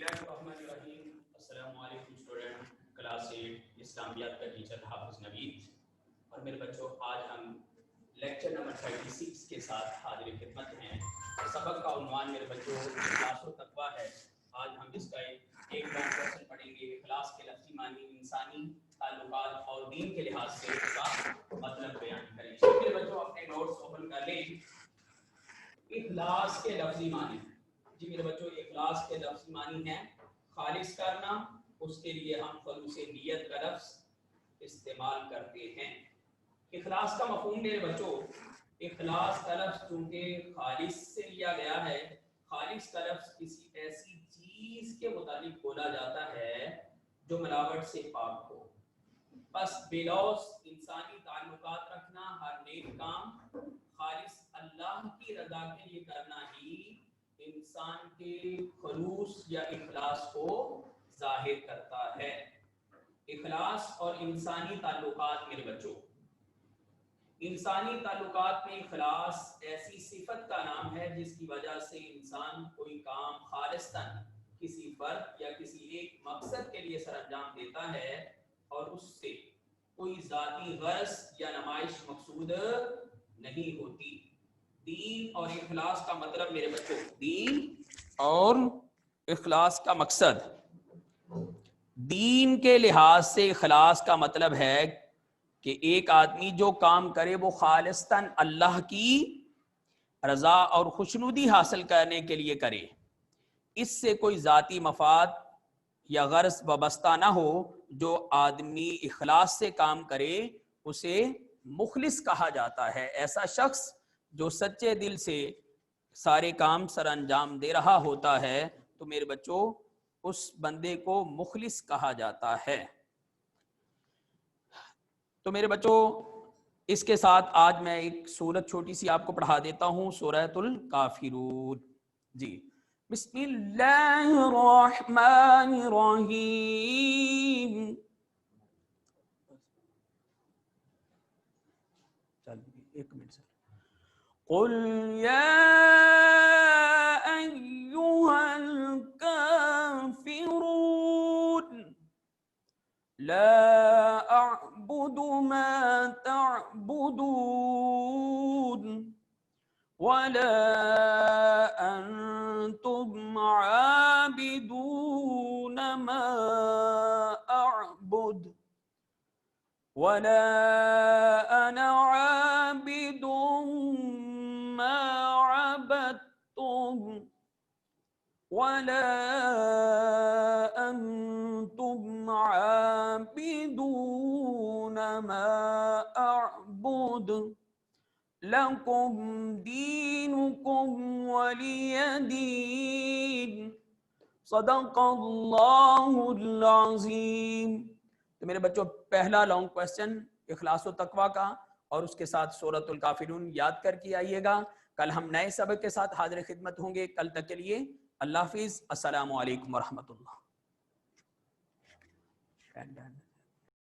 बिस्मिल्लाहिर्रहमानिर्रहीम। अस्सलामु अलैकुम स्टूडेंट, क्लास 8 इस्लामियात का टीचर हाफिज नवीद। और मेरे बच्चों, आज हम लेक्चर नंबर 36 के साथ हाजिर खिदमत हैं। सबक का उन्वान मेरे बच्चों इखलास व तक़वा है। आज हम इसका एक लॉन्ग क्वेश्चन पढ़ेंगे। इखलास के लफ्ज़ी मानी इंसानी ताल्लुकात और दीन के लिहाज से इसका मतलब बयान करेंगे। मेरे बच्चों, अपने नोट्स ओपन कर लें। इखलास के लफ्ज़ी मानी, जी मेरे बच्चों, इखलास के लफ्ज़ी मानी है खालिस करना। उसके लिए हम खलूस नियत का लफ्ज़ इस्तेमाल करते हैं। इखलास का मफ़हूम मेरे बच्चों, इखलास का लफ्ज़ चूँकि खालिस से लिया गया है, खालिस का लफ्ज़ किसी ऐसी चीज़ के मुतालिक बोला जाता है जो मिलावट से पाक हो। बस बिलौस इंसानी ताल्लुकात रखना, हर नेक काम खालिस अल्लाह की रज़ा के लिए करना ही इंसान के खलूस या इखलास को जाहिर करता है। इखलास और इंसानी ताल्लुकात मेरे बच्चों, इंसानी ताल्लुकात में इखलास ऐसी सिफत का नाम है जिसकी वजह से इंसान कोई काम खालिस्तन किसी फर्द या किसी एक मकसद के लिए सरअंजाम देता है और उससे कोई जाती गर्ज या नुमाइश मकसूद नहीं होती। दीन और इखलास का मतलब मेरे बच्चों, दीन और इखलास का मकसद, दीन के लिहाज से इखलास का मतलब है कि एक आदमी जो काम करे वो खालिस्तन अल्लाह की रज़ा और खुशनुदी हासिल करने के लिए करे, इससे कोई ज़ाती मफाद या गर्ज वाबस्ता ना हो। जो आदमी इखलास से काम करे उसे मुखलिस कहा जाता है। ऐसा शख्स जो सच्चे दिल से सारे काम सर अंजाम दे रहा होता है, तो मेरे बच्चों उस बंदे को मुखलिस कहा जाता है। तो मेरे बच्चों, इसके साथ आज मैं एक सूरत छोटी सी आपको पढ़ा देता हूँ, सूरतुल काफिरून। जी, बिस्मिल्लाहिर्रहमानिर्रहीम। एक मिनट से। कुल या अय्युहल काफिरून ला अअबुदु मा तअबुदून वला अंतुम आबिदून मा अअबुद वला अना आबिदुम मा अबदतुम वला अंतुम आबिदून मा अअबुद लकुम दीनुकुम वलिय दीन सदक़ल्लाहुल अज़ीम। तो मेरे बच्चों, पहला लॉन्ग क्वेश्चन इखलास व तकवा का और उसके साथ सूरतुल काफिरून याद करके आइएगा। कल हम नए सबक के साथ हाजिर खिदमत होंगे। कल तक के लिए अल्लाह हाफिज़। अस्सलामु अलैकुम व रहमतुल्लाह।